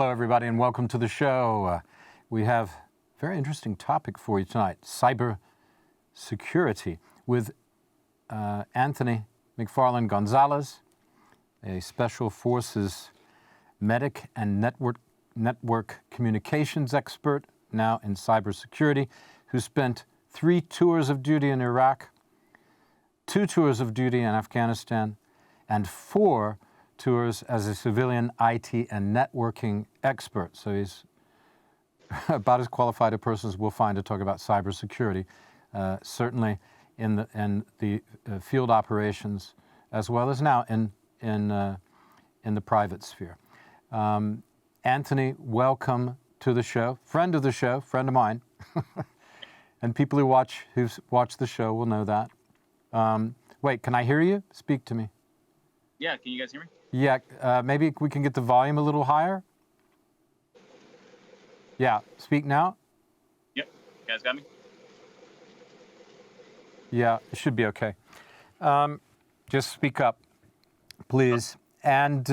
Hello, everybody, and welcome to the show. We have a very interesting topic for you tonight, cybersecurity, with Anthony McFarlane Gonzalez, a Special Forces medic and network communications expert, now in cybersecurity, who spent 3 tours of duty in Iraq, 2 tours of duty in Afghanistan, and 4 tours as a civilian IT and networking expert. So he's about as qualified a person as we'll find to talk about cybersecurity, certainly in the field operations, as well as now in the private sphere. Anthony, welcome to the show. Friend of the show, friend of mine. And people who've watched the show will know that. Wait, can I hear you? Speak to me. Yeah, can you guys hear me? Yeah, maybe we can get the volume a little higher. Yeah, speak now. Yep, you guys got me? Yeah, it should be okay. Just speak up, please. And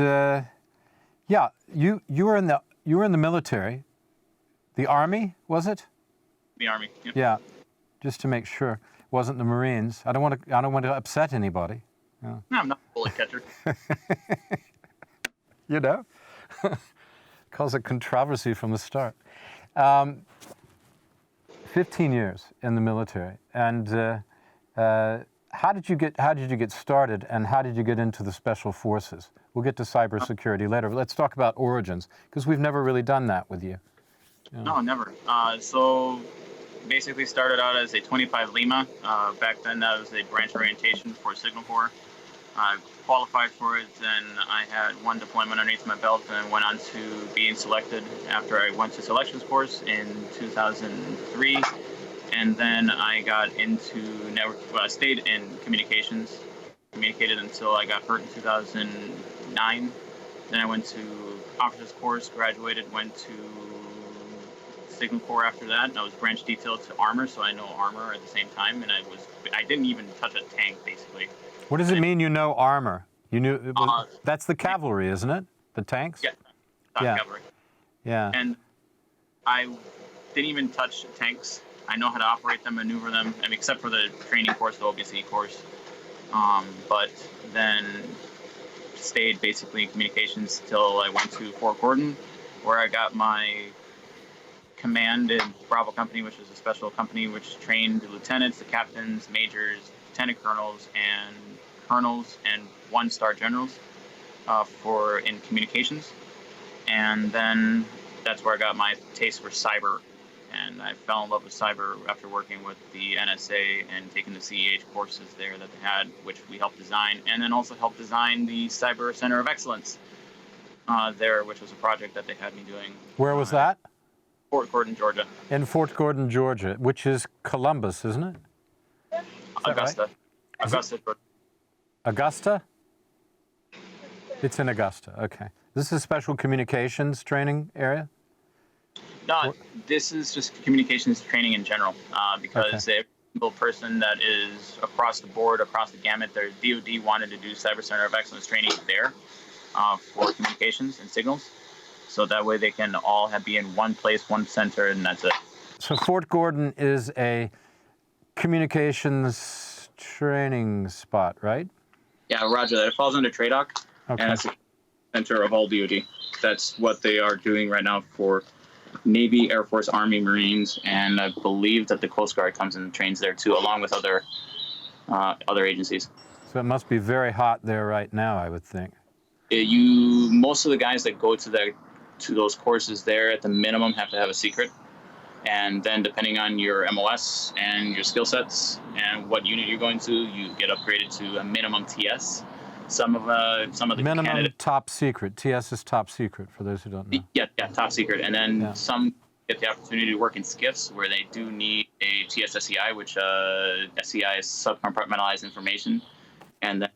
yeah, you were in the military, the Army, was it? The Army. Yep. Yeah, just to make sure it wasn't the Marines. I don't want to upset anybody. No, I'm not a bullet catcher. You know, cause a controversy from the start. 15 years in the military, and how did you get started, and how did you get into the Special Forces? We'll get to cybersecurity later, but let's talk about origins, because we've never really done that with you. No, never. So basically started out as a 25 Lima. Back then that was a branch orientation for Signal Corps. I qualified for it, and I had 1 deployment underneath my belt, and went on to being selected after I went to selections course in 2003. And then I got into stayed in communications, communicated until I got hurt in 2009. Then I went to officers course, graduated, went to Signal Corps after that, and I was branch detailed to armor, so I know armor at the same time, and I didn't even touch a tank, basically. What does it mean you know armor? You knew that's the cavalry, isn't it? The tanks? Yeah, cavalry. Yeah. And I didn't even touch tanks. I know how to operate them, maneuver them, I mean, except for the training course, the OBC course. But then stayed basically in communications till I went to Fort Gordon, where I got my command in Bravo Company, which is a special company which trained the lieutenants, the captains, majors, lieutenant colonels, and 1-star generals in communications. And then that's where I got my taste for cyber, and I fell in love with cyber after working with the NSA and taking the CEH courses there that they had, which we helped design, and then also helped design the Cyber Center of Excellence there, which was a project that they had me doing. Where was that? Fort Gordon, Georgia. In Fort Gordon, Georgia, which is Columbus, isn't it? Augusta. Right? Augusta, Georgia. Augusta? It's in Augusta, okay. This is a special communications training area? No, this is just communications training in general, because every single person that is across the board, across the gamut, their DoD wanted to do Cyber Center of Excellence training there for communications and signals. So that way they can all be in one place, one center, and that's it. So Fort Gordon is a communications training spot, right? Yeah, roger that. It falls under TRADOC, and it's the center of all DoD. That's what they are doing right now for Navy, Air Force, Army, Marines, and I believe that the Coast Guard comes and trains there too, along with other agencies. So it must be very hot there right now, I would think. Most of the guys that go to those courses there, at the minimum, have to have a secret. And then depending on your MOS and your skill sets and what unit you're going to, you get upgraded to a minimum TS. Some of the minimum top secret. TS is top secret for those who don't know. Yeah, top secret. And then some get the opportunity to work in SCIFs where they do need a TS SCI, which SCI is subcompartmentalized information, and then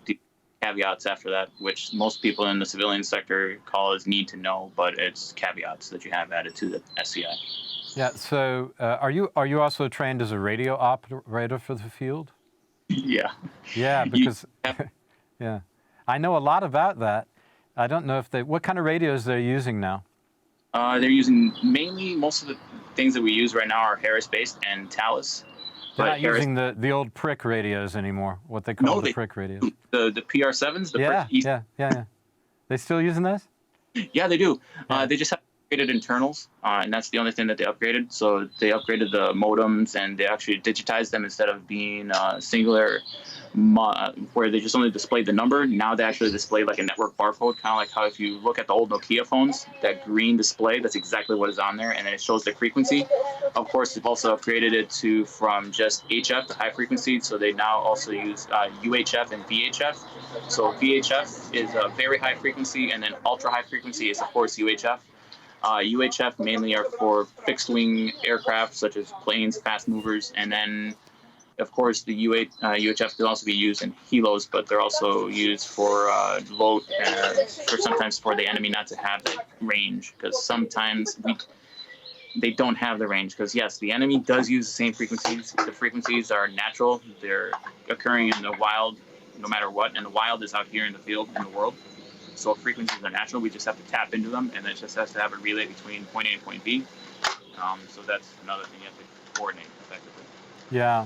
the caveats after that, which most people in the civilian sector call as need to know, but it's caveats that you have added to the SCI. Yeah. So, are you also trained as a radio operator for the field? Yeah. Yeah, because yeah, I know a lot about that. I don't know if what kind of radios they're using now. They're using mainly most of the things that we use right now are Harris-based and Thales. They're But not Harris, using the old prick radios anymore, what they call no, the prick radios. the PR7s, Yeah. They still using those? Yeah, they do. Yeah. They just have upgraded internals, and that's the only thing that they upgraded. So they upgraded the modems, and they actually digitized them instead of being singular, where they just only displayed the number. Now they actually display like a network barcode, kind of like how if you look at the old Nokia phones, that green display, that's exactly what is on there, and then it shows the frequency. Of course, they've also upgraded it to from just HF to high frequency, so they now also use UHF and VHF. So VHF is a very high frequency, and then ultra high frequency is of course UHF. UHF mainly are for fixed wing aircraft such as planes, fast movers, and then of course the UHF can also be used in helos, but they're also used for low, for sometimes for the enemy not to have that range, because sometimes they don't have the range, because yes, the enemy does use the same frequencies. The frequencies are natural. They're occurring in the wild no matter what, and the wild is out here in the field in the world. So frequencies are natural. We just have to tap into them, and it just has to have a relay between point A and point B. So that's another thing you have to coordinate effectively. Yeah.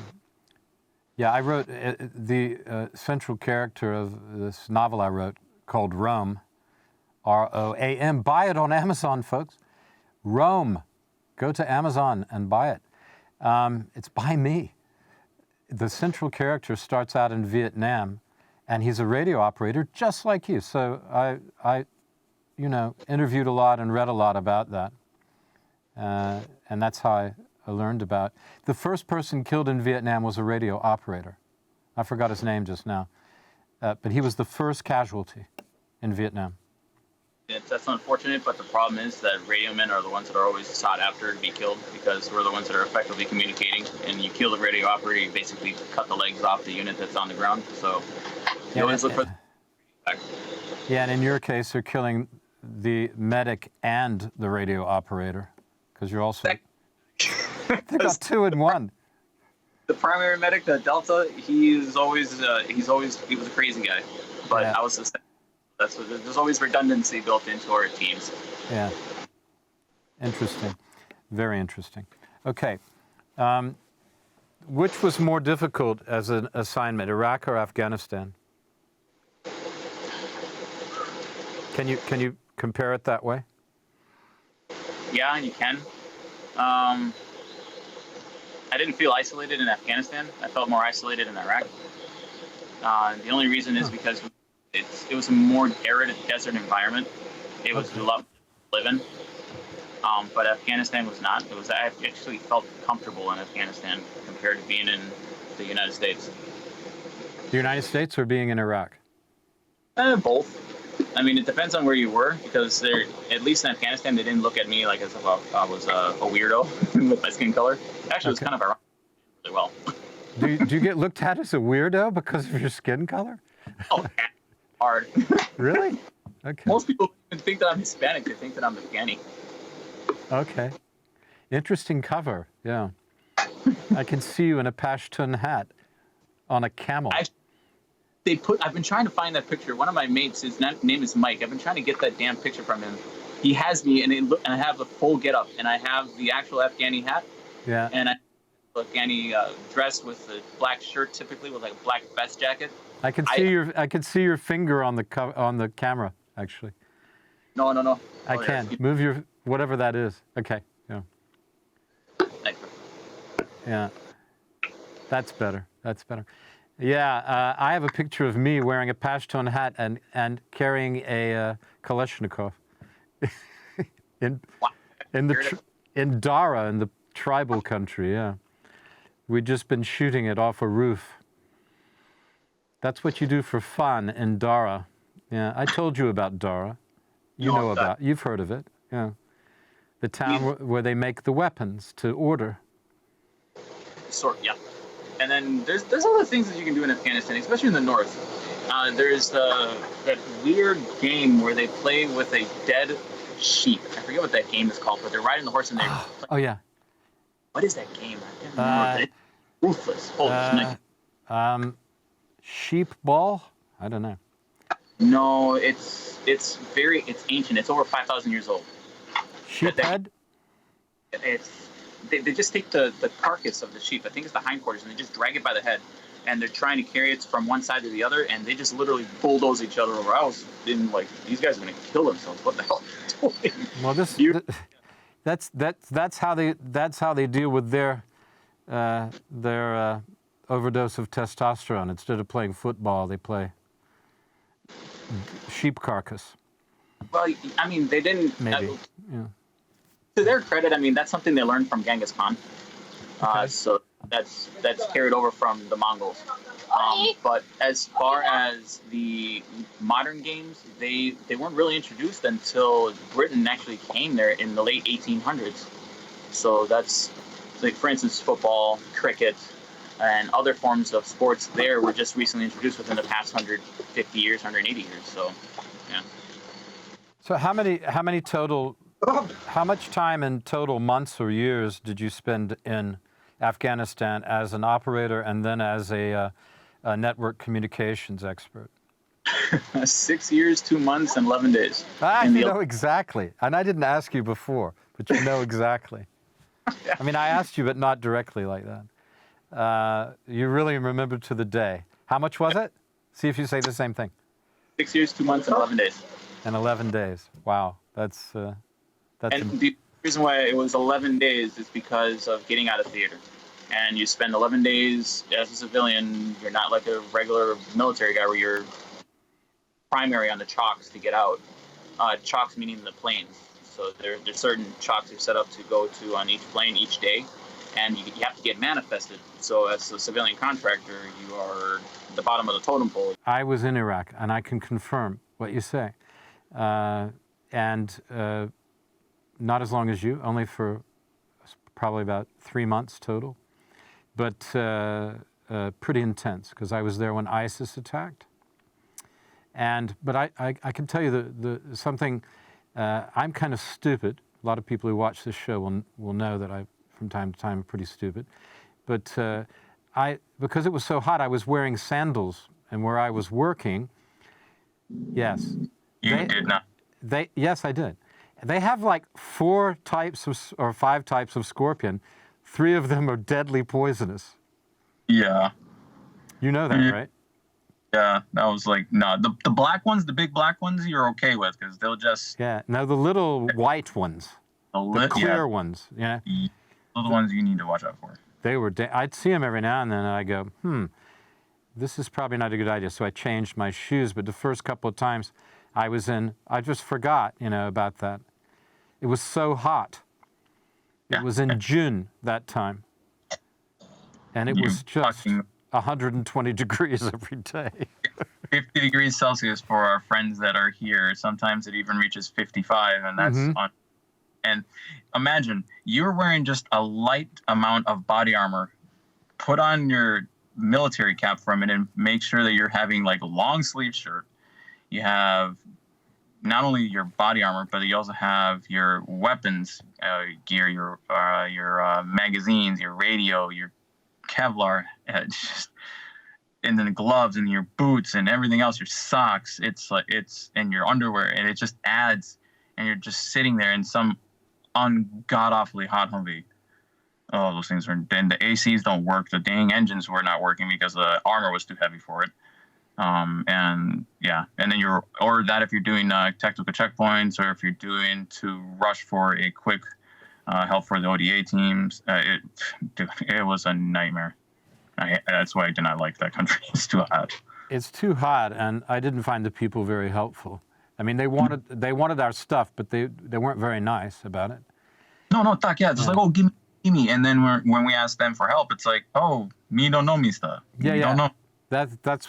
Yeah, I wrote the central character of this novel I wrote called Rome, R-O-A-M. Buy it on Amazon, folks. Rome. Go to Amazon and buy it. It's by me. The central character starts out in Vietnam, and he's a radio operator just like you. So I interviewed a lot and read a lot about that. And that's how I learned about. The first person killed in Vietnam was a radio operator. I forgot his name just now. But he was the first casualty in Vietnam. That's unfortunate, but the problem is that radio men are the ones that are always sought after to be killed, because we're the ones that are effectively communicating. And you kill the radio operator, you basically cut the legs off the unit that's on the ground. So you always look for the Yeah, and in your case, they're killing the medic and the radio operator, because you're also... They got two in one. The primary medic, the Delta, he was a crazy guy. But Yeah. I was the same. There's always redundancy built into our teams. Yeah. Interesting. Very interesting. Okay. Which was more difficult as an assignment, Iraq or Afghanistan? Can you compare it that way? Yeah, you can. I didn't feel isolated in Afghanistan. I felt more isolated in Iraq. The only reason is because it was a more arid desert environment. It was a lot to live in. But Afghanistan was not. I actually felt comfortable in Afghanistan compared to being in the United States. The United States or being in Iraq? Both. I mean, it depends on where you were, because at least in Afghanistan, they didn't look at me like as if I was a weirdo with my skin color. Actually, it was kind of ironic, really well. Do you get looked at as a weirdo because of your skin color? Oh, hard. Really? Okay. Most people even think that I'm Hispanic. They think that I'm Afghani. Okay. Interesting cover, yeah. I can see you in a Pashtun hat on a camel. I've been trying to find that picture. One of my mates, his name is Mike. I've been trying to get that damn picture from him. He has me, and I have the full getup, and I have the actual Afghani hat. Yeah. And I have Afghani dress with a black shirt, typically with like a black vest jacket. I can see your finger on the camera, actually. No. I can. Yeah. Move your whatever that is. Okay. Yeah. Thanks. Yeah. That's better. Yeah, I have a picture of me wearing a Pashtun hat and carrying a Kalashnikov in Dara, in the tribal country. Yeah, we'd just been shooting it off a roof. That's what you do for fun in Dara. Yeah, I told you about Dara. You've heard of it. Yeah, the town where they make the weapons to order. Yeah. And then there's other things that you can do in Afghanistan, especially in the north. There's that weird game where they play with a dead sheep. I forget what that game is called, but they're riding the horse and they. Oh yeah. What is that game? I can't remember. It's ruthless. Holy sheep ball? I don't know. No, it's ancient. It's over 5,000 years old. sheep head? They just take the carcass of the sheep, I think it's the hindquarters, and they just drag it by the head. And they're trying to carry it from one side to the other, and they just literally bulldoze each other over. I was in like, these guys are going to kill themselves. What the hell are they doing? Well, that's how they deal with their overdose of testosterone. Instead of playing football, they play sheep carcass. Well, I mean, they didn't. Maybe. Yeah. To their credit, I mean, that's something they learned from Genghis Khan. Okay. So that's carried over from the Mongols. But as far as the modern games, they weren't really introduced until Britain actually came there in the late 1800s. So that's, like, for instance, football, cricket, and other forms of sports there were just recently introduced within the past 150 years, 180 years. So, yeah. So how much time in total, months or years, did you spend in Afghanistan as an operator and then as a network communications expert? 6 years, 2 months, and 11 days. You know exactly. And I didn't ask you before, but you know exactly. I mean, I asked you, but not directly like that. You really remember to the day. How much was it? See if you say the same thing. 6 years, 2 months, and 11 days. And 11 days. Wow. That's and the reason why it was 11 days is because of getting out of theater. And you spend 11 days as a civilian. You're not like a regular military guy where you're primary on the chalks to get out. Chalks meaning the planes. So there's certain chalks you're set up to go to on each plane each day. And you have to get manifested. So as a civilian contractor, you are at the bottom of the totem pole. I was in Iraq, and I can confirm what you say. Not as long as you, only for probably about 3 months total, but pretty intense, because I was there when ISIS attacked. But I can tell you the something. I'm kind of stupid. A lot of people who watch this show will know that I, from time to time, am pretty stupid. But because it was so hot, I was wearing sandals, and where I was working, yes. You did not. Yes, I did. They have like 4 types or 5 types of scorpion. 3 of them are deadly poisonous. Yeah. You know that, right? Yeah, that was like, no, the black ones, the big black ones, you're okay with, because they'll just... Yeah, no, the little white ones, the clear ones, yeah. Those are the ones you need to watch out for. They were, I'd see them every now and then, and I go, this is probably not a good idea. So I changed my shoes, but the first couple of times I just forgot, about that. It was so hot. It was in June that time. And it was just 120 degrees every day. 50 degrees Celsius for our friends that are here. Sometimes it even reaches 55, and that's on. And imagine you're wearing just a light amount of body armor. Put on your military cap for a minute and make sure that you're having like a long sleeve shirt. You have not only your body armor, but you also have your weapons gear, your magazines, your radio, your Kevlar, and then the gloves and your boots and everything else, your socks. And your underwear, and it just adds. And you're just sitting there in some god awfully hot Humvee. Oh, those things are. Then the ACs don't work. The dang engines were not working because the armor was too heavy for it. And then or if you're doing tactical checkpoints, or if you're doing to rush for a quick help for the ODA teams, it was a nightmare. That's why I did not like that country. It's too hot. It's too hot, and I didn't find the people very helpful. I mean, they wanted our stuff, but they weren't very nice about it. No, talk, yeah. It's like, oh, give me. And then when we ask them for help, it's like, oh, me don't know me stuff. Don't know. That's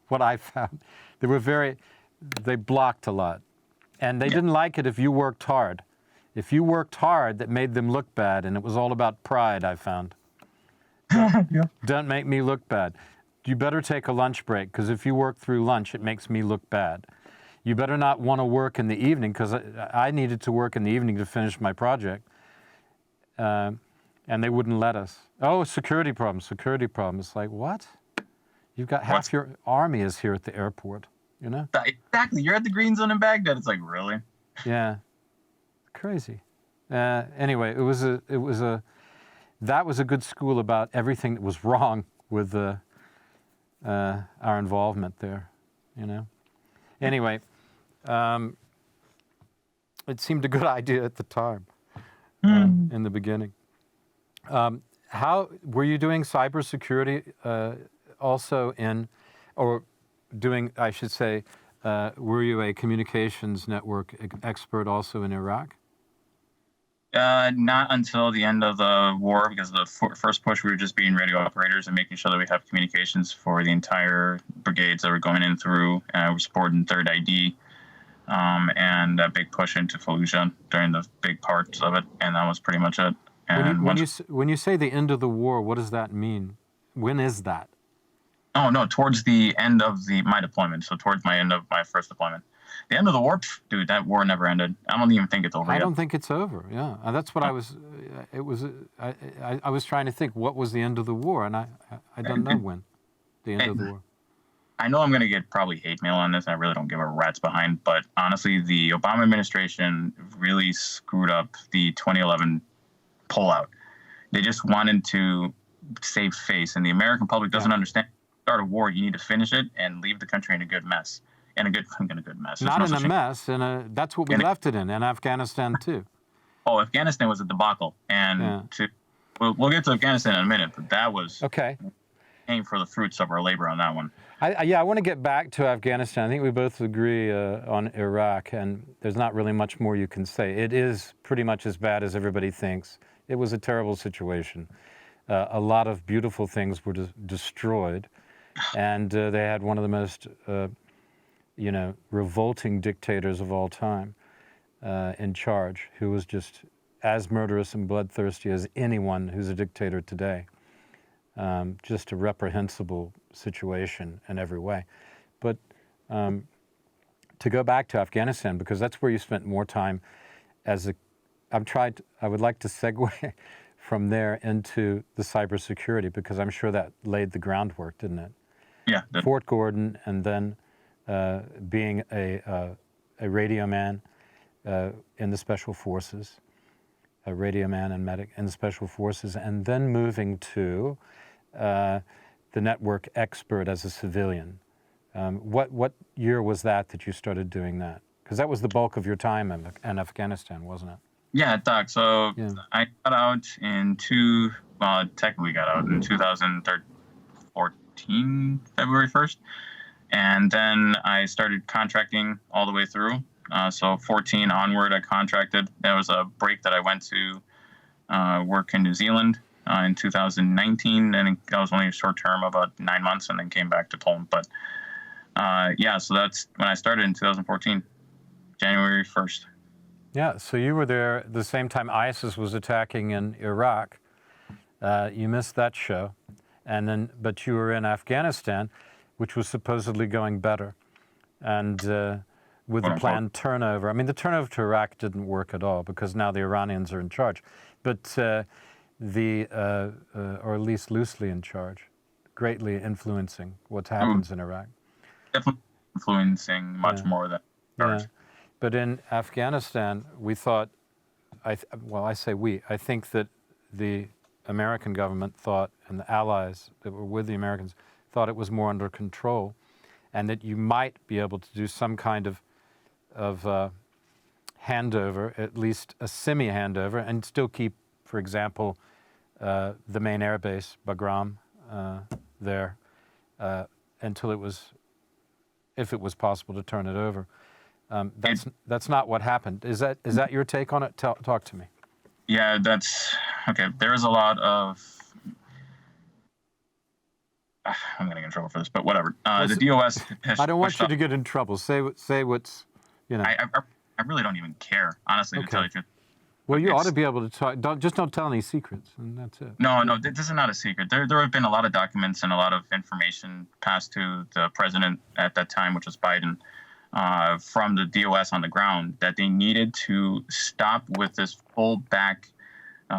what I found. They blocked a lot. And they didn't like it if you worked hard. If you worked hard, that made them look bad, and it was all about pride, I found. Don't make me look bad. You better take a lunch break, because if you work through lunch, it makes me look bad. You better not want to work in the evening, because I needed to work in the evening to finish my project. And they wouldn't let us. Oh, security problem. It's like, what? You've got half your army is here at the airport, you know? Exactly. You're at the green zone in Baghdad. It's like, really? Yeah. Crazy. Anyway, that was a good school about everything that was wrong with our involvement there, you know. Anyway, it seemed a good idea at the time, in the beginning. How were you doing cybersecurity also or doing, I should say, were you a communications network expert also in Iraq? Not until the end of the war, because the first push we were just being radio operators and making sure that we have communications for the entire brigades that were going in through. We're supporting 3rd ID, and a big push into Fallujah during the big parts of it, and that was pretty much it. And when you say the end of the war, what does that mean? When is that? Oh no, towards the end of my deployment. So towards my end of my first deployment. The end of the war, dude, that war never ended. I don't even think it's over yet. I don't think it's over. Yeah, that's what I was. I was trying to think what was the end of the war, and I don't know when the end of the war. I know I'm going to get probably hate mail on this. I really don't give a rat's behind. But honestly, the Obama administration really screwed up the 2011 pullout. They just wanted to save face, and the American public doesn't understand. Start a war, you need to finish it and leave the country in a good mess. In a good mess. Not in a mess, that's what we left it in Afghanistan too. Oh, Afghanistan was a debacle, and we'll get to Afghanistan in a minute, but that was okay. Paying for the fruits of our labor on that one. I want to get back to Afghanistan. I think we both agree on Iraq, and there's not really much more you can say. It is pretty much as bad as everybody thinks. It was a terrible situation. A lot of beautiful things were destroyed, and they had one of the most revolting dictators of all time in charge, who was just as murderous and bloodthirsty as anyone who's a dictator today. Just a reprehensible situation in every way. But to go back to Afghanistan, because that's where you spent more time I would like to segue from there into the cybersecurity, because I'm sure that laid the groundwork, didn't it? Yeah. Fort Gordon, and then being a radio man in the Special Forces, a radio man and medic in the Special Forces, and then moving to the network expert as a civilian. What year was that you started doing that? Because that was the bulk of your time in Afghanistan, wasn't it? Yeah, Doc. So I got out technically got out in 2014, February 1st. And then I started contracting all the way through. So 14 onward, I contracted. There was a break that I went to work in New Zealand in 2019. And that was only a short term, about 9 months, and then came back to Poland. But so that's when I started in 2014, January 1st. Yeah, so you were there at the same time ISIS was attacking in Iraq. You missed that show. But you were in Afghanistan, which was supposedly going better, and with the planned turnover. I mean, the turnover to Iraq didn't work at all, because now the Iranians are in charge, but or at least loosely in charge, greatly influencing what happens in Iraq. Definitely influencing much more than charge. Yeah. But in Afghanistan, we thought, I think that the American government thought, and the allies that were with the Americans thought it was more under control, and that you might be able to do some kind of handover, at least a semi-handover, and still keep, for example, the main air base, Bagram, there, until if it was possible to turn it over. That's not what happened. Is that your take on it? Talk to me. Yeah, that's okay. There's a lot of. I'm gonna get in trouble for this, but whatever. The DOS. I don't want you to get in trouble. Say what's, I really don't even care, honestly, to tell you the truth. Well, you ought to be able to talk. Don't tell any secrets, and that's it. No, this is not a secret. There have been a lot of documents and a lot of information passed to the president at that time, which was Biden, from the DOS on the ground, that they needed to stop with this full back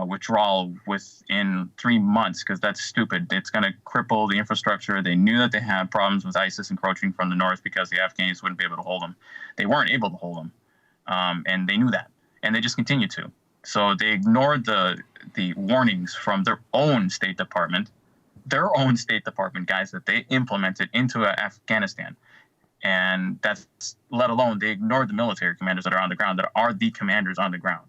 withdrawal within 3 months, because that's stupid. It's going to cripple the infrastructure. They knew that they had problems with ISIS encroaching from the north because the Afghans wouldn't be able to hold them. They weren't able to hold them, and they knew that, and they just continued to. So they ignored the warnings from their own State Department guys that they implemented into Afghanistan. And that's, let alone, they ignored the military commanders that are on the ground, that are the commanders on the ground,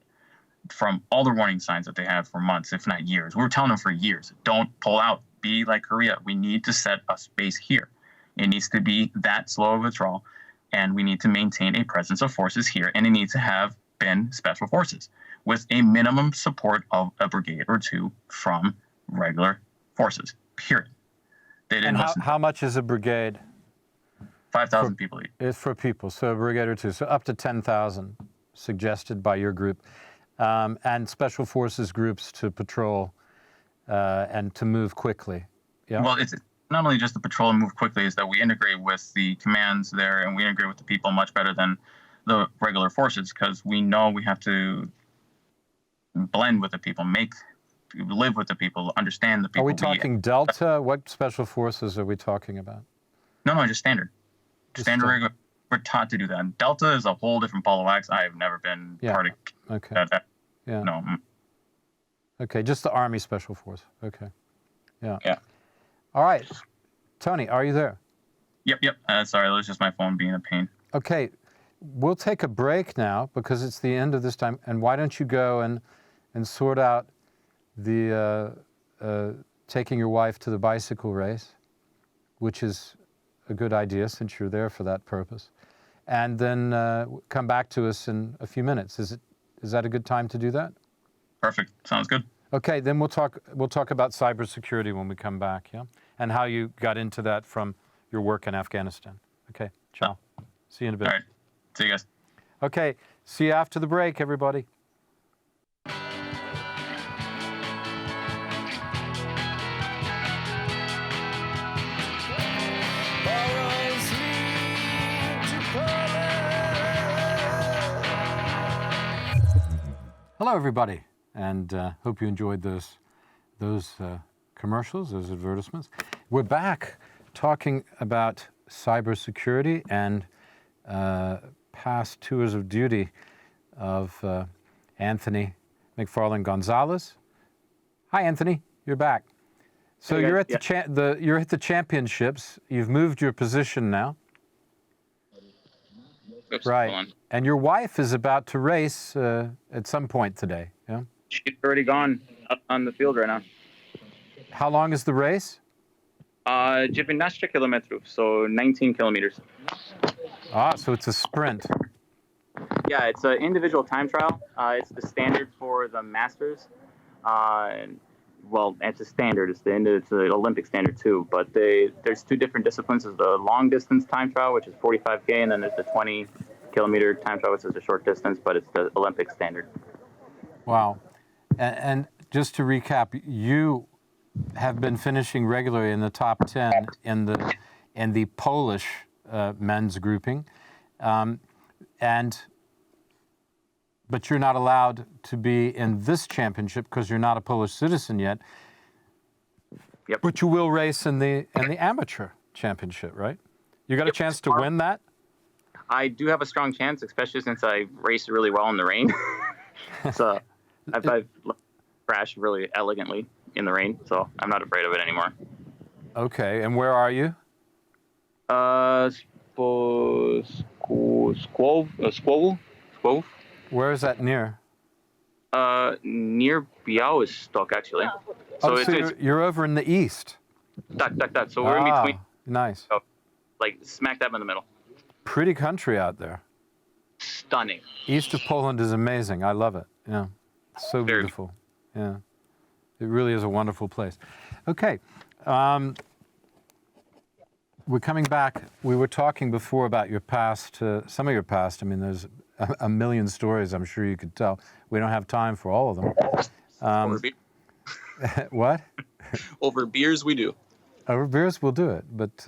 from all the warning signs that they have for months, if not years. We were telling them for years, don't pull out, be like Korea. We need to set a base here. It needs to be that slow of withdrawal, and we need to maintain a presence of forces here, and it needs to have been special forces with a minimum support of a brigade or two from regular forces, period. They didn't listen. How much is a brigade? 5,000 people each. It's for people, so a brigade or two. So up to 10,000 suggested by your group. And special forces groups to patrol and to move quickly. Yeah. Well, it's not only just the patrol and move quickly, is that we integrate with the commands there, and we integrate with the people much better than the regular forces, because we know we have to blend with the people, live with the people, understand the people. Are we talking Delta? What special forces are we talking about? No, just standard. Standard regular. We're taught to do that. Delta is a whole different ball of wax. I have never been part of that. Yeah. No. Okay, just the Army Special Force. Okay. Yeah. Yeah. All right. Tony, are you there? Yep. Sorry, that was just my phone being a pain. Okay. We'll take a break now because it's the end of this time. And why don't you go and sort out the taking your wife to the bicycle race, which is a good idea since you're there for that purpose, and then come back to us in a few minutes. Is that a good time to do that? Perfect. Sounds good. Okay, then we'll talk about cybersecurity when we come back, yeah, and how you got into that from your work in Afghanistan. Okay, ciao. See you in a bit. All right. See you guys. Okay, see you after the break, everybody. Hello, everybody, and hope you enjoyed those commercials, those advertisements. We're back talking about cybersecurity and past tours of duty of Anthony McFarlane Gonzalez. Hi, Anthony. You're back. So hey, you're at you're at the championships. You've moved your position now. Oops, right. And your wife is about to race at some point today. Yeah. She's already gone up on the field right now. How long is the race? 19 kilometers, so 19 kilometers. Ah, so it's a sprint. Yeah, it's an individual time trial. It's the standard for the Masters. Well, it's a standard. It's the Olympic standard too. But there's two different disciplines. There's the long distance time trial, which is 45K, and then there's the 20-kilometer time trial, which is a short distance, but it's the Olympic standard. Wow. And just to recap, you have been finishing regularly in the top 10 in the Polish men's grouping, but you're not allowed to be in this championship because you're not a Polish citizen yet. Yep. But you will race in the amateur championship, right? You got a chance to win that? I do have a strong chance, especially since I raced really well in the rain. So I've crashed really elegantly in the rain, so I'm not afraid of it anymore. Okay, and where are you? Skłów. Where is that near? Near Białystok, actually. So you're over in the east. Tak. So we're in between. Nice. Like smack dab in the middle. Pretty country out there. Stunning. East of Poland is amazing. I love it. Yeah. It's so beautiful. Yeah. It really is a wonderful place. Okay. We're coming back. We were talking before about your past, some of your past. I mean, there's a million stories I'm sure you could tell. We don't have time for all of them. Over beer. What? Over beers, we do. Over beers, we'll do it, but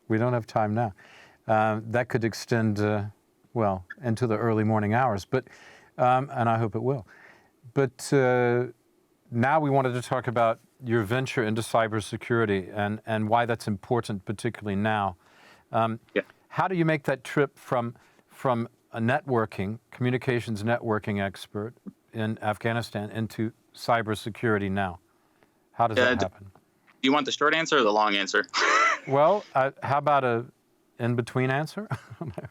we don't have time now. That could extend, well, into the early morning hours, but and I hope it will. But now we wanted to talk about your venture into cybersecurity and why that's important, particularly now. How do you make that trip from a communications networking expert in Afghanistan into cybersecurity now? How does that happen? Do you want the short answer or the long answer? Well, how about a in-between answer?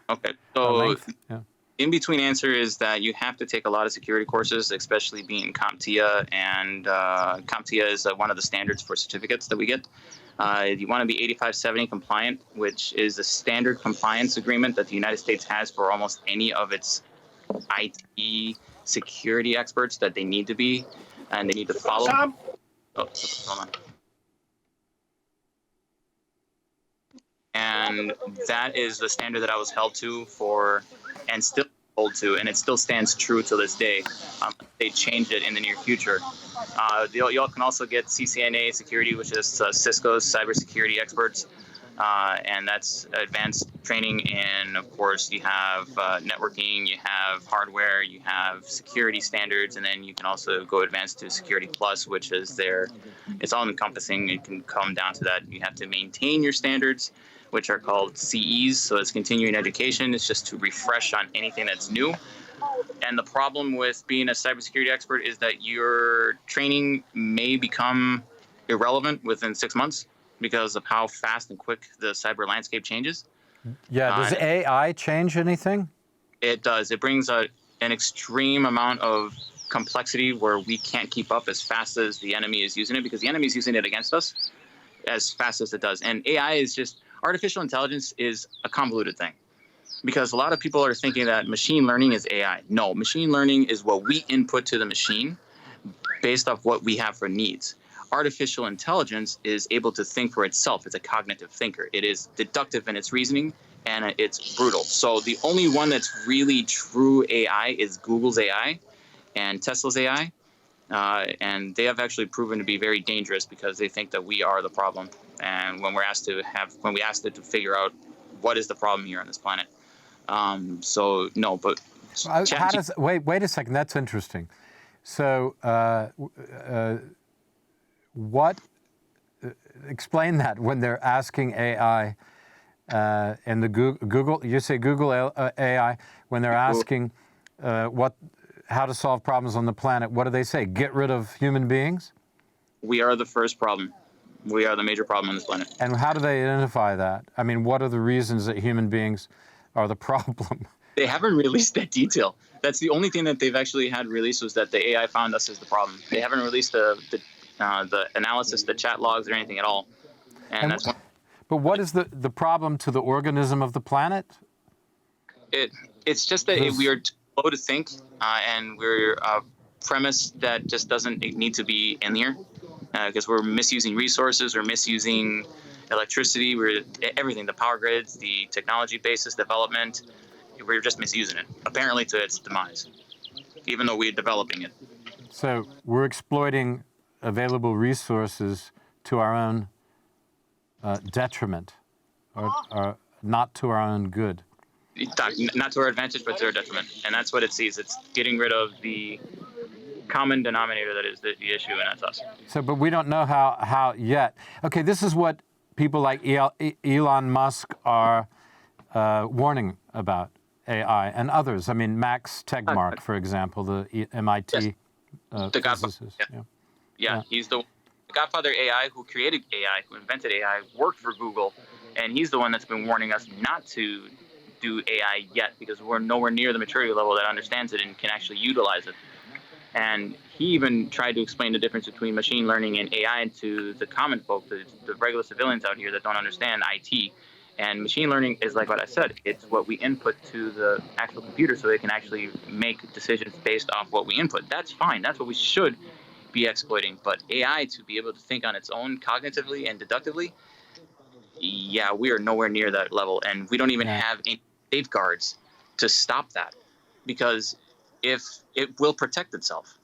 Okay, so Yeah. in-between answer is that you have to take a lot of security courses, especially being CompTIA, and CompTIA is one of the standards for certificates that we get. You want to be 8570 compliant, which is a standard compliance agreement that the United States has for almost any of its IT security experts that they need to be, and they need to follow. Oh, hold on. And that is the standard that I was held to for, and still hold to, and it still stands true to this day. They changed it in the near future. Y'all can also get CCNA security, which is Cisco's cybersecurity experts, and that's advanced training. And of course, you have networking, you have hardware, you have security standards, and then you can also go advanced to Security Plus, which is it's all encompassing. It can come down to that. You have to maintain your standards, which are called CEs, so it's continuing education. It's just to refresh on anything that's new. And the problem with being a cybersecurity expert is that your training may become irrelevant within 6 months because of how fast and quick the cyber landscape changes. Yeah, does AI change anything? It does. It brings an extreme amount of complexity where we can't keep up as fast as the enemy is using it, because the enemy is using it against us as fast as it does. And AI is just, artificial intelligence is a convoluted thing, because a lot of people are thinking that machine learning is AI. No, machine learning is what we input to the machine based off what we have for needs. Artificial intelligence is able to think for itself. It's a cognitive thinker. It is deductive in its reasoning, and it's brutal. So the only one that's really true AI is Google's AI and Tesla's AI. And they have actually proven to be very dangerous because they think that we are the problem. And when we asked it to figure out what is the problem here on this planet. So no, but wait a second. That's interesting. So explain that when they're asking AI in the Google, you say Google AI, when they're asking how to solve problems on the planet, what do they say? Get rid of human beings? We are the first problem. We are the major problem on this planet. And how do they identify that? I mean, what are the reasons that human beings are the problem? They haven't released that detail. That's the only thing that they've actually had released, was that the AI found us as the problem. They haven't released the analysis, the chat logs, or anything at all. And that's but what is the problem to the organism of the planet? It's just that we are slow to think, and we're a premise that just doesn't need to be in here, because we're misusing resources, we're misusing electricity, we're everything, the power grids, the technology basis development. We're just misusing it, apparently to its demise, even though we're developing it. So we're exploiting available resources to our own detriment, or not to our own good. Not to our advantage, but to our detriment. And that's what it sees. It's getting rid of the common denominator that is the issue, and that's us. So, but we don't know how yet. Okay, this is what people like Elon Musk are warning about AI, and others. I mean, Max Tegmark, for example, the MIT the physicist. Yeah, he's the godfather AI who created AI, who invented AI, worked for Google, and he's the one that's been warning us not to do AI yet, because we're nowhere near the maturity level that understands it and can actually utilize it. And he even tried to explain the difference between machine learning and AI to the common folk, the regular civilians out here that don't understand IT. And machine learning is like what I said. It's what we input to the actual computer so they can actually make decisions based off what we input. That's fine. That's what we should be exploiting. But AI, to be able to think on its own cognitively and deductively, yeah, we are nowhere near that level. And we don't even have any safeguards to stop that, because if it will protect itself.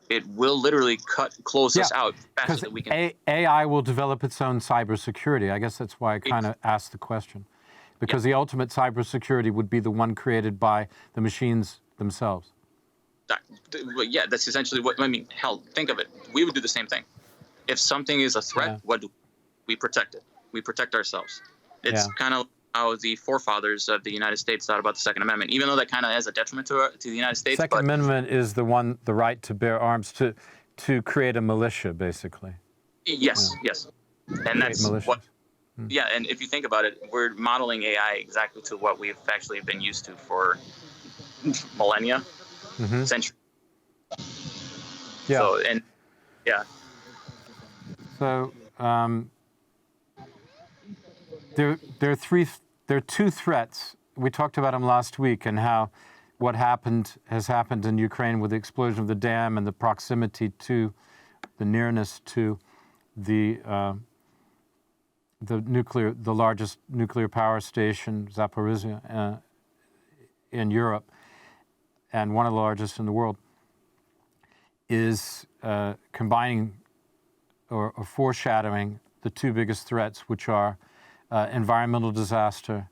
It will literally close us out faster than we can. AI will develop its own cybersecurity. I guess that's why I kind of asked the question. Because the ultimate cybersecurity would be the one created by the machines themselves. Yeah, that's essentially what, I mean, hell, think of it. We would do the same thing. If something is a threat, what do we protect it? We protect ourselves. It's kind of how the forefathers of the United States thought about the Second Amendment, even though that kind of has a detriment to the United States. Second Amendment is the right to bear arms, to create a militia, basically. Yes, yes. And that's what, yeah, and if you think about it, we're modeling AI exactly to what we've actually been used to for millennia, centuries. Yeah. So, and yeah. So there are two threats. We talked about them last week, and how what has happened in Ukraine with the explosion of the dam and the proximity to, the nearness to the largest nuclear power station, Zaporizhia, in Europe, and one of the largest in the world, is combining or foreshadowing the two biggest threats, which are environmental disaster,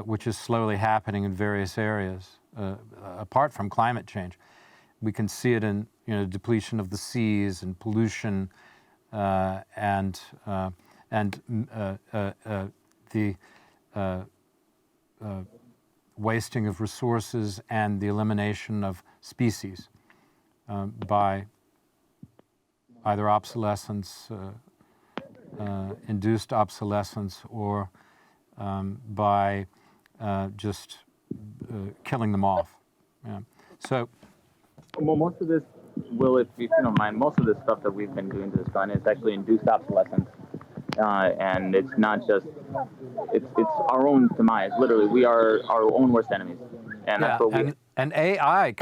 which is slowly happening in various areas, apart from climate change. We can see it in depletion of the seas and pollution, and the wasting of resources and the elimination of species by either obsolescence, induced obsolescence, or by just killing them off. Yeah. So, well, most of this, Will, if you don't mind, most of this stuff that we've been doing to this planet is actually induced obsolescence, and it's not just it's our own demise. Literally, we are our own worst enemies, and that's what we. And AI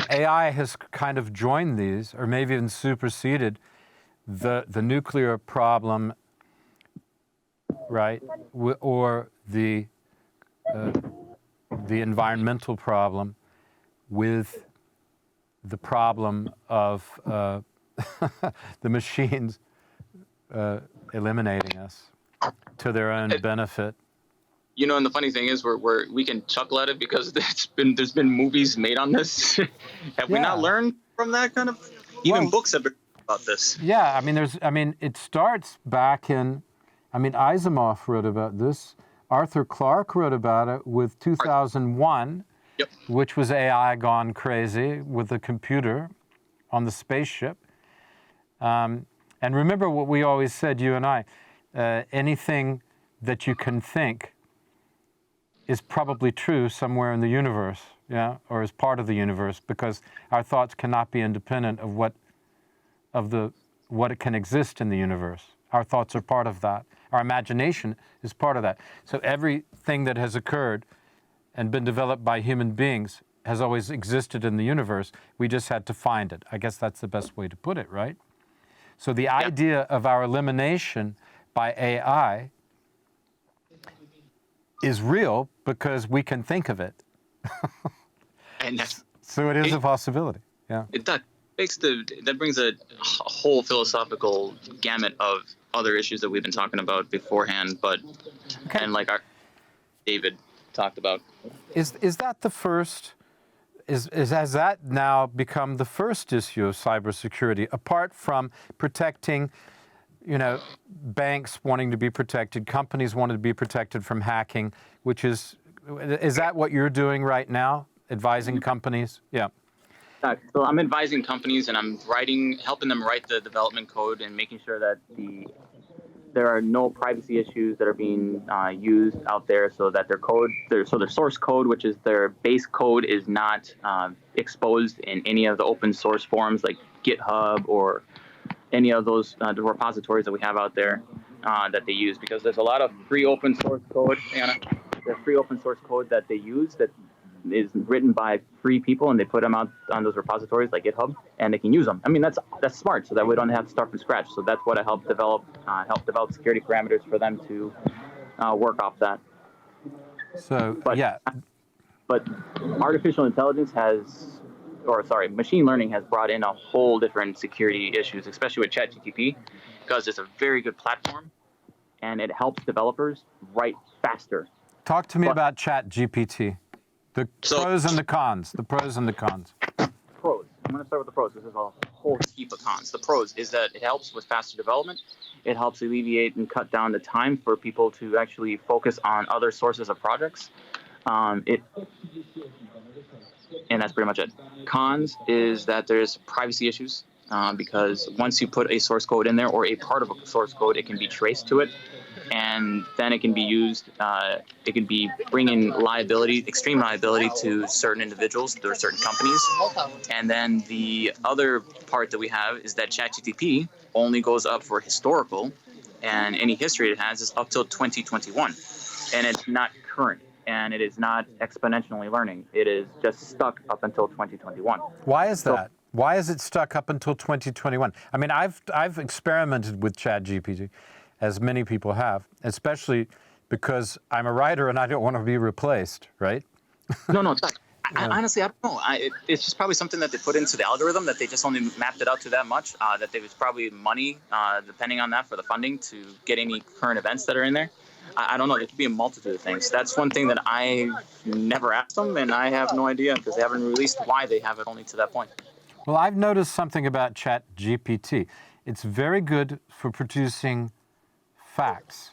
AI has kind of joined these, or maybe even superseded the nuclear problem, right? Or the environmental problem, with the problem of the machines eliminating us to their own benefit. And the funny thing is, we can chuckle at it because there's been movies made on this. Have we not learned from that kind of? Even books have been about this. Yeah, it starts back in, Asimov wrote about this. Arthur Clarke wrote about it with 2001, which was AI gone crazy with the computer on the spaceship. And remember what we always said, you and I, anything that you can think is probably true somewhere in the universe, or is part of the universe, because our thoughts cannot be independent of what it can exist in the universe. Our thoughts are part of that. Our imagination is part of that. So everything that has occurred and been developed by human beings has always existed in the universe. We just had to find it. I guess that's the best way to put it, right? So the idea of our elimination by AI is real because we can think of it. And so it is a possibility. Yeah. That brings a whole philosophical gamut of other issues that we've been talking about beforehand, and like our David talked about. Is that the first? Has that now become the first issue of cybersecurity, apart from protecting, banks wanting to be protected, companies wanting to be protected from hacking, which is that what you're doing right now, advising companies? Yeah. So I'm advising companies, and I'm helping them write the development code and making sure that there are no privacy issues that are being used out there, so that their source code, which is their base code, is not exposed in any of the open source forums like GitHub or any of those repositories that we have out there that they use, because there's a lot of free open source code. There's free open source code that they use that is written by free people, and they put them out on those repositories like GitHub, and they can use them. That's smart, so that we don't have to start from scratch. So that's what I help develop security parameters for them to work off that. So, But artificial intelligence machine learning has brought in a whole different security issues, especially with ChatGPT, because it's a very good platform, and it helps developers write faster. Talk to me about ChatGPT. The pros and the cons. The pros and the cons. Pros. I'm going to start with the pros. This is a whole heap of cons. The pros is that it helps with faster development. It helps alleviate and cut down the time for people to actually focus on other sources of projects. And that's pretty much it. Cons is that there's privacy issues because once you put a source code in there or a part of a source code, it can be traced to it. And then it can be used, it can be bringing liability, extreme liability to certain individuals or certain companies. And then the other part that we have is that ChatGPT only goes up for historical, and any history it has is up till 2021. And it's not current, and it is not exponentially learning. It is just stuck up until 2021. Why is that? Why is it stuck up until 2021? I mean, I've experimented with ChatGPT, as many people have, especially because I'm a writer and I don't want to be replaced, right? No, it's not. Honestly, I don't know. It's just probably something that they put into the algorithm that they just only mapped it out to that much, that there was probably money, depending on that, for the funding to get any current events that are in there. I don't know. There could be a multitude of things. That's one thing that I never asked them, and I have no idea because they haven't released why they have it only to that point. Well, I've noticed something about ChatGPT. It's very good for producing facts.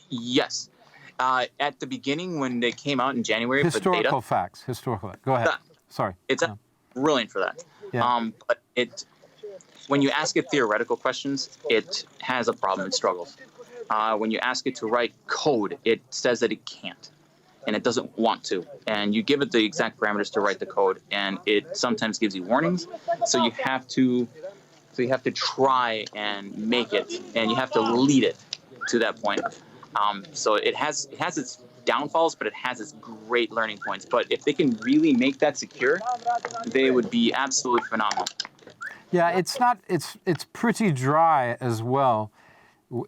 Yes. At the beginning, when they came out in January for the beta. Historical facts. Go ahead. Sorry. It's brilliant for that. Yeah. But when you ask it theoretical questions, it has a problem. It struggles. When you ask it to write code, it says that it can't, and it doesn't want to. And you give it the exact parameters to write the code, and it sometimes gives you warnings. So you have to try and make it, and you have to lead it to that point. So it has its downfalls, but it has its great learning points. But if they can really make that secure, they would be absolutely phenomenal. Yeah, it's pretty dry as well.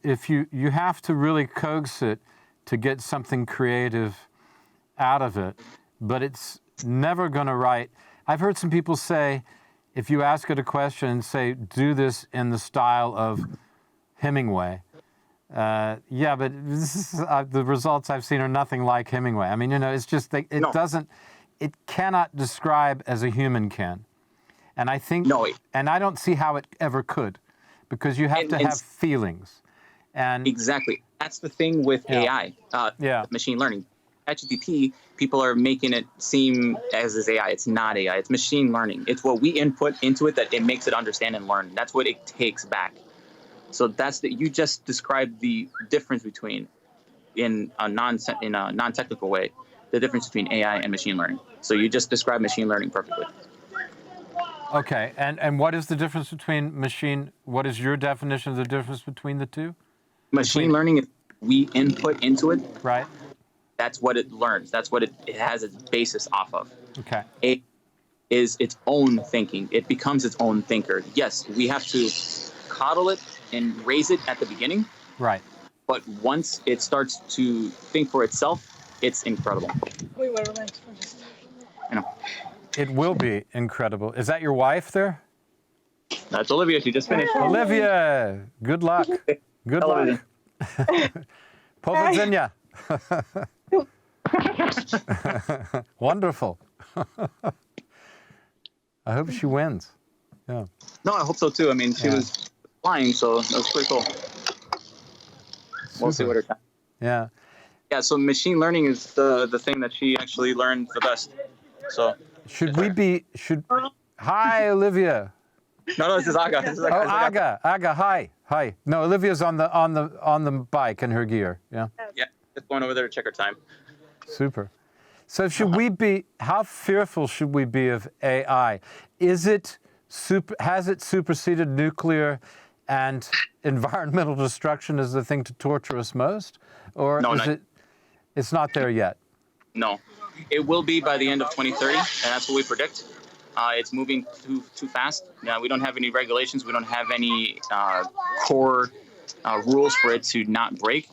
If you have to really coax it to get something creative out of it, but it's never going to write. I've heard some people say, if you ask it a question, say, do this in the style of Hemingway. Yeah, but the results I've seen are nothing like Hemingway. I mean, it's just it cannot describe as a human can. And I think, and I don't see how it ever could, because you have to have feelings. And exactly. That's the thing with AI, machine learning. ChatGPT, people are making it seem as is AI. It's not AI. It's machine learning. It's what we input into it that it makes it understand and learn. That's what it takes back. So you just described the difference between, in a non-technical way, the difference between AI and machine learning. So you just described machine learning perfectly. Okay, and what is the difference between what is your definition of the difference between the two? Machine learning is we input into it. Right. That's what it learns. That's what it has its basis off of. Okay. It is its own thinking. It becomes its own thinker. Yes, we have to coddle it and raise it at the beginning. Right. But once it starts to think for itself, it's incredible. It will be incredible. Is that your wife there? That's Olivia. She just finished. Olivia, good luck. Good luck. Powodzenia. Wonderful. I hope she wins. Yeah. No, I hope so too. I mean, she was flying, so that was pretty cool. We'll see what her time. Yeah. Yeah. So machine learning is the thing that she actually learned the best. So. Hi, Olivia. No, this is Aga. Aga, hi. No, Olivia's on the bike in her gear. Yeah. Yeah, just going over there to check her time. Super. So how fearful should we be of AI? Has it superseded nuclear and environmental destruction as the thing to torture us most? Or it's not there yet? No. It will be by the end of 2030, and that's what we predict. It's moving too fast. Now, we don't have any regulations. We don't have any core rules for it to not break.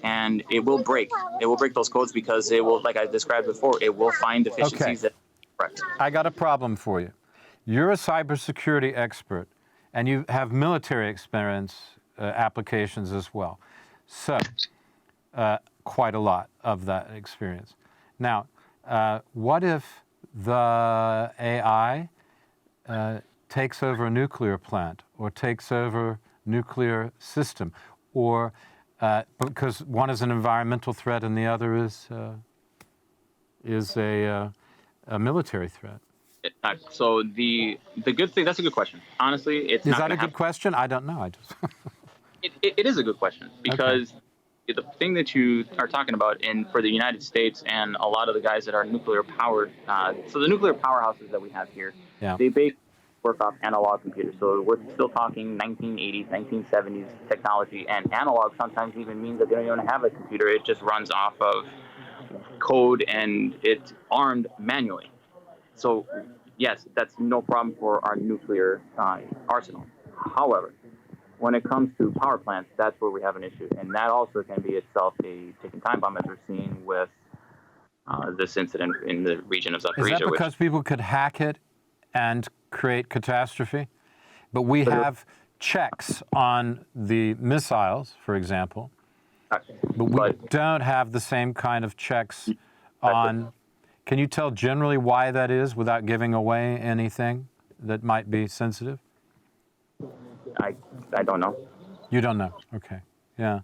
And it will break. It will break those codes because it will, like I described before, it will find deficiencies that are correct. I got a problem for you. You're a cybersecurity expert, and you have military experience applications as well. So, quite a lot of that experience. Now, what if the AI takes over a nuclear plant or takes over nuclear system, or because one is an environmental threat and the other is a military threat? So the good thing, that's a good question. Honestly, it's Is not that gonna a good question? I don't know. I just it is a good question because the thing that you are talking about for the United States and a lot of the guys that are nuclear powered, so the nuclear powerhouses that we have here, they basically work off analog computers. So we're still talking 1980s, 1970s technology, and analog sometimes even means that they don't even have a computer. It just runs off of code and it's armed manually. So yes, that's no problem for our nuclear arsenal. However, when it comes to power plants, that's where we have an issue. And that also can be itself a ticking time bomb, as we're seeing with this incident in the region of Zaporizhzhia. Is that because people could hack it and create catastrophe? But we have checks on the missiles, for example, but we don't have the same kind of checks on... Can you tell generally why that is without giving away anything that might be sensitive? I don't know. You don't know. Okay. Yeah.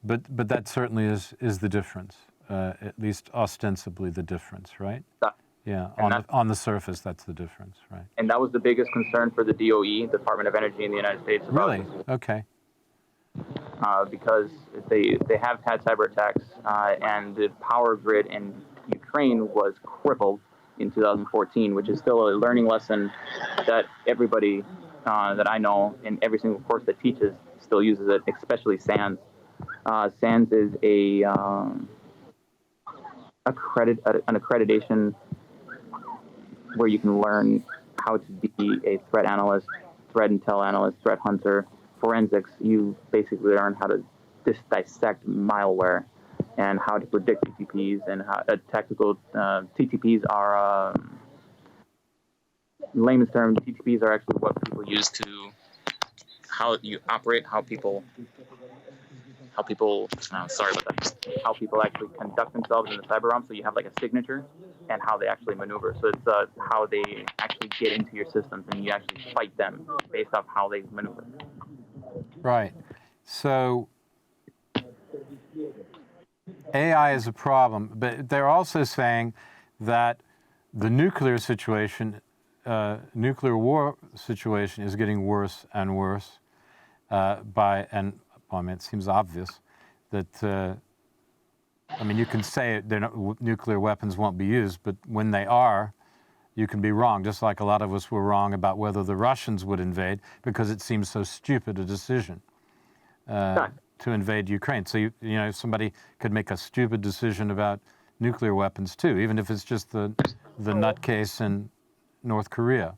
But that certainly is the difference, at least ostensibly the difference, right? Yeah. On the surface, that's the difference, right? And that was the biggest concern for the DOE, Department of Energy in the United States. Really? Okay. Because they have had cyber attacks, and the power grid in Ukraine was crippled in 2014, which is still a learning lesson that everybody that I know in every single course that teaches still uses it, especially SANS. SANS is an accreditation where you can learn how to be a threat analyst, threat intel analyst, threat hunter, forensics. You basically learn how to dissect malware and how to predict TTPs and how technical TTPs are, in layman's terms, TTPs are actually what people use to how you operate, how people sorry about that, how people actually conduct themselves in the cyber realm. So you have like a signature and how they actually maneuver. So it's how they actually get into your systems and you actually fight them based off how they maneuver. Right. So AI is a problem, but they're also saying that the nuclear war situation is getting worse and worse it seems obvious that, you can say nuclear weapons won't be used, but when they are, you can be wrong, just like a lot of us were wrong about whether the Russians would invade because it seems so stupid a decision to invade Ukraine. So, somebody could make a stupid decision about nuclear weapons too, even if it's just the nutcase in North Korea.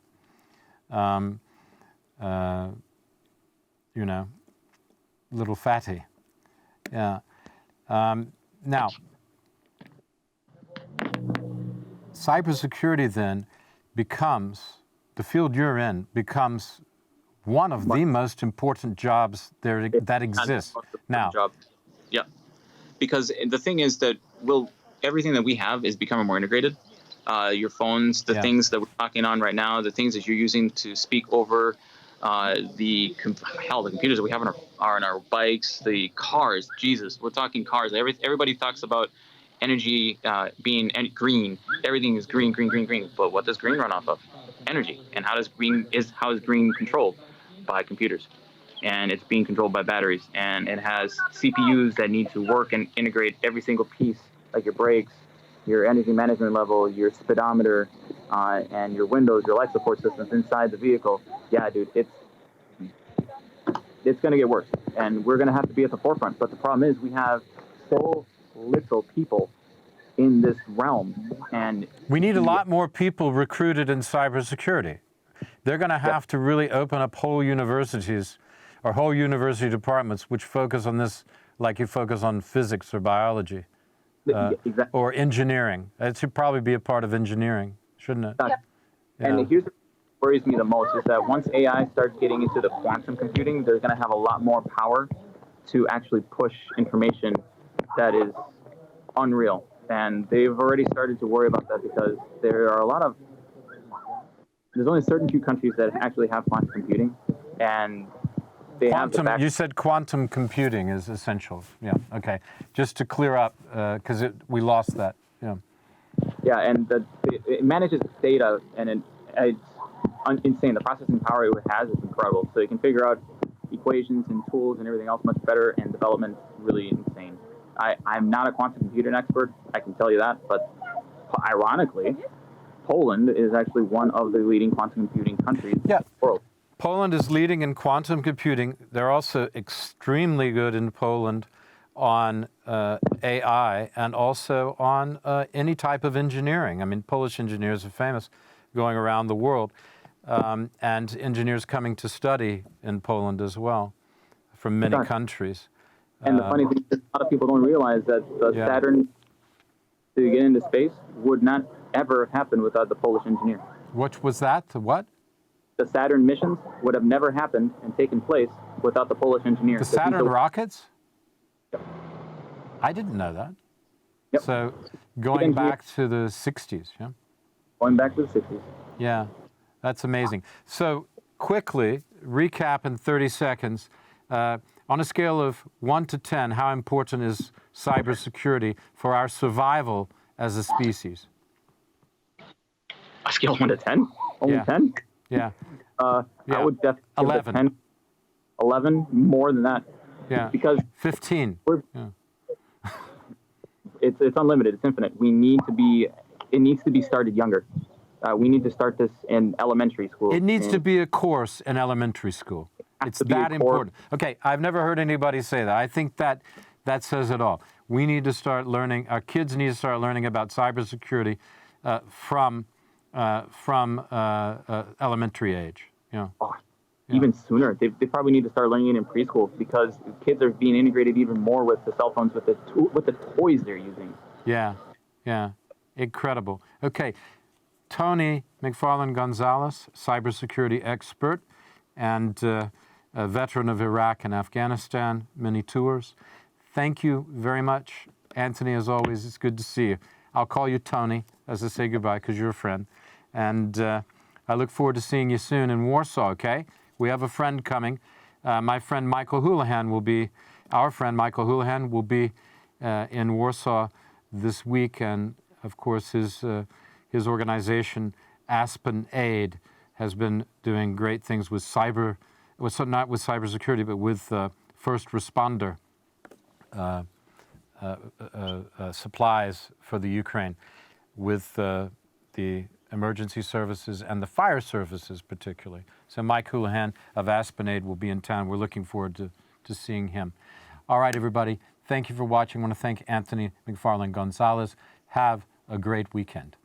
Little fatty. Yeah. Now, cybersecurity then becomes, the field you're in, becomes one of the most important jobs that exists now. Yeah, because the thing is that everything that we have is becoming more integrated. Your phones, the things that we're talking on right now, the things that you're using to speak over, the computers that we have on our bikes, the cars. Jesus, we're talking cars. Everybody talks about energy being green. Everything is green. But what does green run off of? Energy. And how is green controlled? By computers. And it's being controlled by batteries. And it has CPUs that need to work and integrate every single piece, like your brakes, your energy management level, your speedometer, and your windows, your life support systems inside the vehicle. Yeah, dude, it's going to get worse. And we're going to have to be at the forefront. But the problem is we have so little people in this realm. And we need a lot more people recruited in cybersecurity. They're going to have to really open up whole universities or whole university departments which focus on this like you focus on physics or biology. Exactly. Or engineering. It should probably be a part of engineering, shouldn't it? Yeah. And here's what worries me the most is that once AI starts getting into the quantum computing, they're going to have a lot more power to actually push information that is unreal. And they've already started to worry about that because there's only certain few countries that actually have quantum computing, and they have the You said quantum computing is essential. Yeah. Okay. Just to clear up, because we lost that. Yeah. Yeah, and it manages data, and it's insane. The processing power it has is incredible. So you can figure out equations and tools and everything else much better, and development really insane. I'm not a quantum computing expert, I can tell you that, but ironically, Poland is actually one of the leading quantum computing countries in the world. Poland is leading in quantum computing. They're also extremely good in Poland on AI and also on any type of engineering. I mean, Polish engineers are famous going around the world, and engineers coming to study in Poland as well from many countries. And the funny thing is, a lot of people don't realize that the Saturn to get into space would not ever happen without the Polish engineer. What was that? The what? The Saturn missions would have never happened and taken place without the Polish engineer. The Saturn rockets? Yep. I didn't know that. Yep. So going back to the 60s, yeah? Going back to the 60s. Yeah, that's amazing. So quickly, recap in 30 seconds. On a scale of 1 to 10, how important is cybersecurity for our survival as a species? A scale of 1 to 10? Only 10? Yeah. I would definitely 11. 10. 11, more than that. Yeah. Because 15. It's unlimited. It's infinite. It needs to be started younger. We need to start this in elementary school. It needs to be a course in elementary school. It's that important. Okay, I've never heard anybody say that. I think that says it all. We need to start learning, our kids need to start learning about cybersecurity from elementary age. You know. Even sooner. They probably need to start learning it in preschool, because kids are being integrated even more with the cell phones, with the toys they're using. Yeah, yeah, incredible. Okay, Tony McFarlane Gonzalez, cybersecurity expert and a veteran of Iraq and Afghanistan, many tours. Thank you very much, Anthony. As always, it's good to see you. I'll call you Tony as I say goodbye, because you're a friend. And I look forward to seeing you soon in Warsaw, okay? We have a friend coming. My friend Michael Houlihan will be, our friend Michael Houlihan will be in Warsaw this week. And of course, his organization, Aspen Aid, has been doing great things with not with cybersecurity, but with first responder supplies for the Ukraine, with the emergency services and the fire services particularly. So Mike Houlihan of Aspen Aid will be in town. We're looking forward to seeing him. All right, everybody. Thank you for watching. I want to thank Anthony McFarlane Gonzalez. Have a great weekend.